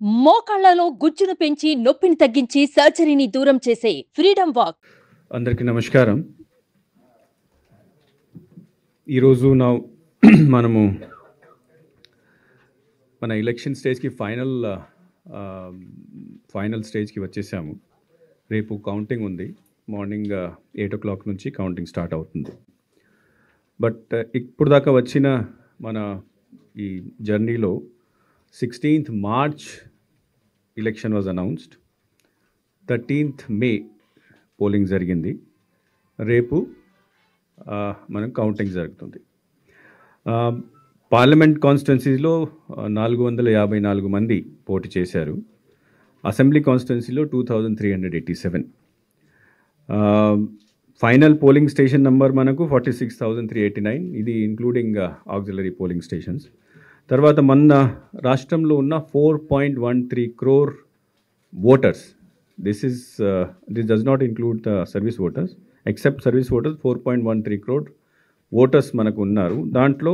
మోకాళ్లలో గుజ్జును పెంచి నొప్పిని తగ్గించి సర్జరీని దూరం చేసే ఫ్రీడమ్ వాక్. అందరికీ నమస్కారం. ఈరోజు మనము మన ఎలక్షన్ స్టేజ్కి ఫైనల్ స్టేజ్కి వచ్చేసాము. రేపు కౌంటింగ్ ఉంది. మార్నింగ్ 8 o'clock నుంచి కౌంటింగ్ స్టార్ట్ అవుతుంది. బట్ ఇప్పుడు దాకా వచ్చిన మన ఈ జర్నీలో 16th March election was announced. 13th May polling జరిగింది. రేపు మనం కౌంటింగ్ జరుగుతుంది. పార్లమెంట్ కాన్స్టిట్యున్సీలో 454 మంది పోటీ చేశారు. అసెంబ్లీ కాన్స్టిట్యున్సీలో 2387. ఫైనల్ పోలింగ్ స్టేషన్ నెంబర్ మనకు 46,389. ఇది ఇంక్లూడింగ్ ఆక్సిలరీ పోలింగ్ స్టేషన్స్. తర్వాత మన రాష్ట్రంలో ఉన్న 4.13 crore voters. This does not include the service voters. Except service voters 4.13 crore voters మనకు ఉన్నారు. దాంట్లో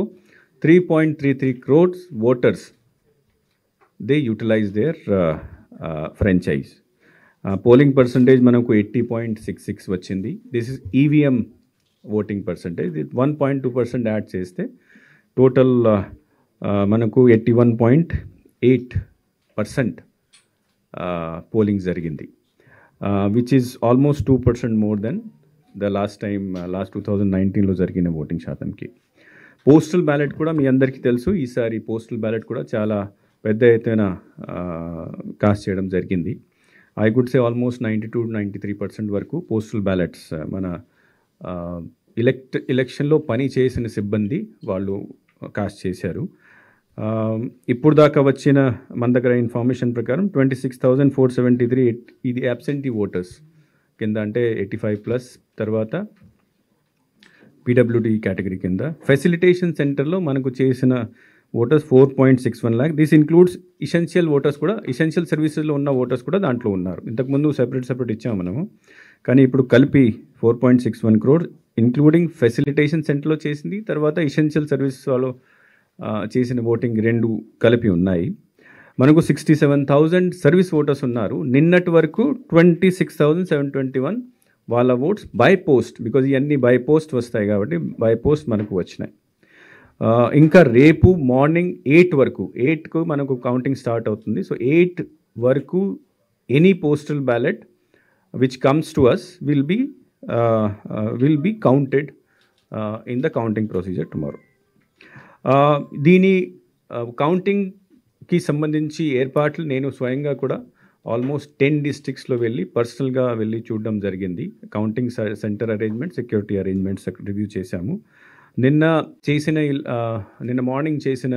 3.33 crores voters they utilize their franchise. Polling percentage మనకు 80.66 వచ్చింది. This is EVM voting percentage. 1.2% add చేస్తే టోటల్ మనకు 81.8% పోలింగ్ జరిగింది, which is almost 2% more than the last 2019లో జరిగిన ఓటింగ్ శాతంకి. పోస్టల్ బ్యాలెట్ కూడా మీ అందరికీ తెలుసు. ఈసారి పోస్టల్ బ్యాలెట్ కూడా చాలా పెద్ద ఎత్తున కాస్ట్ చేయడం జరిగింది. ఐ కుడ్ సే ఆల్మోస్ట్ 92-93% వరకు పోస్టల్ బ్యాలెట్స్ మన ఎలక్షన్లో పని చేసిన సిబ్బంది వాళ్ళు కాస్ట్ చేశారు. ఇప్పుడు దాకా వచ్చిన మన దగ్గర ఇన్ఫర్మేషన్ ప్రకారం 26,473 ఇది అబ్సెంటీ ఓటర్స్ కింద, అంటే 85+. తర్వాత పీడబ్ల్యూడి కేటగిరీ కింద. ఫెసిలిటేషన్ సెంటర్లో మనకు చేసిన voters 4.61 lakh. This includes essential voters కూడా. ఇసెన్షియల్ సర్వీసెస్లో ఉన్న ఓటర్స్ కూడా దాంట్లో ఉన్నారు. ఇంతకుముందు సెపరేట్ ఇచ్చాము మనము, కానీ ఇప్పుడు కలిపి 4.61 crore ఇంక్లూడింగ్ ఫెసిలిటేషన్ సెంటర్లో చేసింది, తర్వాత ఇసెన్షియల్ సర్వీస్ వాళ్ళు చేసిన ఓటింగ్ రెండు కలిపి ఉన్నాయి. మనకు 67,000 సర్వీస్ ఓటర్స్ ఉన్నారు. నిన్నటి వరకు 26,721 వాళ్ళ ఓట్స్ బై పోస్ట్, బికాజ్ ఇవన్నీ బై పోస్ట్ వస్తాయి కాబట్టి బై పోస్ట్ మనకు వచ్చినాయి. ఇంకా రేపు మార్నింగ్ 8 వరకు, 8కు మనకు కౌంటింగ్ స్టార్ట్ అవుతుంది. సో 8 వరకు any postal ballot which comes to us will be counted in the counting procedure tomorrow. దీని కౌంటింగ్కి సంబంధించి ఏర్పాట్లు నేను స్వయంగా కూడా ఆల్మోస్ట్ 10 districtsలో పర్సనల్గా వెళ్ళి చూడడం జరిగింది. Counting centre arrangement, security arrangements review చేశాము. నిన్న మార్నింగ్ చేసిన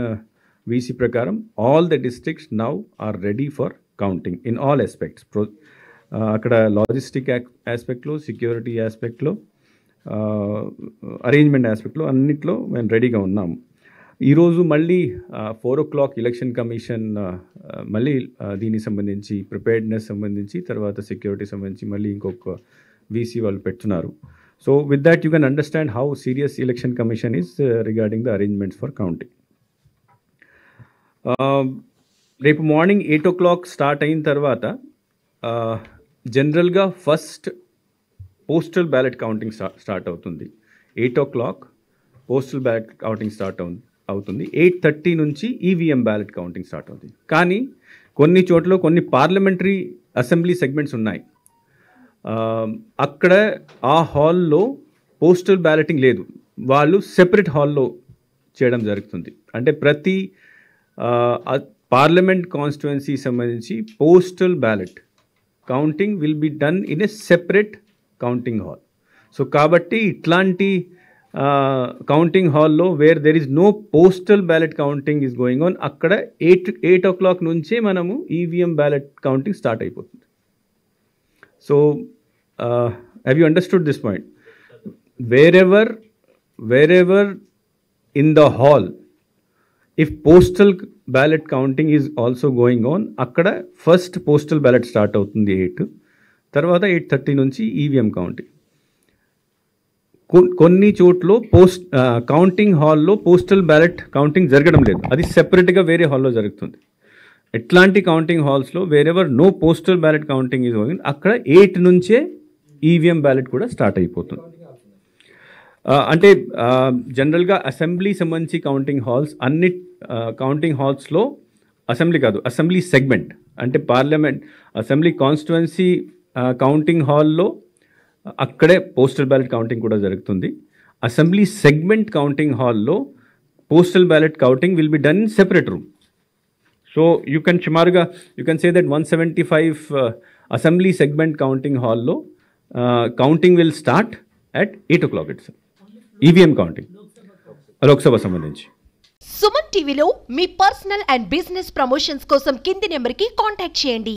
వీసీ ప్రకారం all the districts now are ready for counting in all aspects. అక్కడ లాజిస్టిక్ ఆస్పెక్ట్లో, సెక్యూరిటీ ఆస్పెక్ట్లో, అరేంజ్మెంట్ ఆస్పెక్ట్లో అన్నిట్లో మేము రెడీగా ఉన్నాము. ఈరోజు మళ్ళీ 4 o'clock ఎలక్షన్ కమిషన్ మళ్ళీ దీనికి సంబంధించి ప్రిపేర్డ్నెస్ సంబంధించి, తర్వాత సెక్యూరిటీ సంబంధించి మళ్ళీ ఇంకొక వీసీ వాళ్ళు పెడుతున్నారు. So with that you can understand how serious election commission is regarding the arrangements for counting. రేపు మార్నింగ్ 8 o'clock స్టార్ట్ అయిన తర్వాత జనరల్గా first postal ballot counting start అవుతుంది. 8 o'clock postal ballot counting start అవుతుంది. 8:30 నుంచి ఈవీఎం బ్యాలెట్ కౌంటింగ్ స్టార్ట్ అవుతుంది. కానీ కొన్ని చోట్ల కొన్ని పార్లమెంటరీ అసెంబ్లీ సెగ్మెంట్స్ ఉన్నాయి. అక్కడ ఆ హాల్లో పోస్టల్ బ్యాలెటింగ్ లేదు, వాళ్ళు సెపరేట్ హాల్లో చేయడం జరుగుతుంది. అంటే ప్రతి పార్లమెంట్ కాన్స్టిట్యుయెన్సీ సంబంధించి postal ballot counting will be done in a separate counting hall. So కాబట్టి ఇట్లాంటి కౌంటింగ్ హాల్లో where there is no postal ballot counting is going on, అక్కడ 8 o'clock నుంచే మనము ఈవీఎం బ్యాలెట్ కౌంటింగ్ స్టార్ట్ అయిపోతుంది. So have you understood this point? wherever in the hall if postal ballot counting is also going on, అక్కడ first postal ballot start అవుతుంది 8, తర్వాత 8:30 నుంచి EVM counting. కొన్ని చోట్ల కౌంటింగ్ హాల్లో పోస్టల్ బ్యాలెట్ కౌంటింగ్ జరగడం లేదు, అది సెపరేట్గా వేరే హాల్లో జరుగుతుంది. ఎట్లాంటి కౌంటింగ్ హాల్స్లో wherever no postal ballot counting is going, అక్కడ 8 నుంచే ఈవీఎం బ్యాలెట్ కూడా స్టార్ట్ అయిపోతుంది. అంటే జనరల్గా అసెంబ్లీ సంబంధించి కౌంటింగ్ హాల్స్ అన్ని కౌంటింగ్ హాల్స్లో అసెంబ్లీ కాదు, అసెంబ్లీ సెగ్మెంట్ అంటే పార్లమెంట్ అసెంబ్లీ కాన్స్టిట్యుయెన్సీ కౌంటింగ్ హాల్లో అక్కడే పోస్టల్ బ్యాలెట్ కౌంటింగ్ కూడా జరుగుతుంది. అసెంబ్లీ సెగ్మెంట్ కౌంటింగ్ హాల్లో postal ballot counting will be done in separate room. So you can సుమారుగా you can say that 175 assembly segment counting హాల్లో counting will start at 8 o'clock itself. EVM counting Lok Sabha సంబంధించి. సుమన్ టీవీలో మీ personal and business promotions కోసం కింది నెంబర్కి contact చేయండి.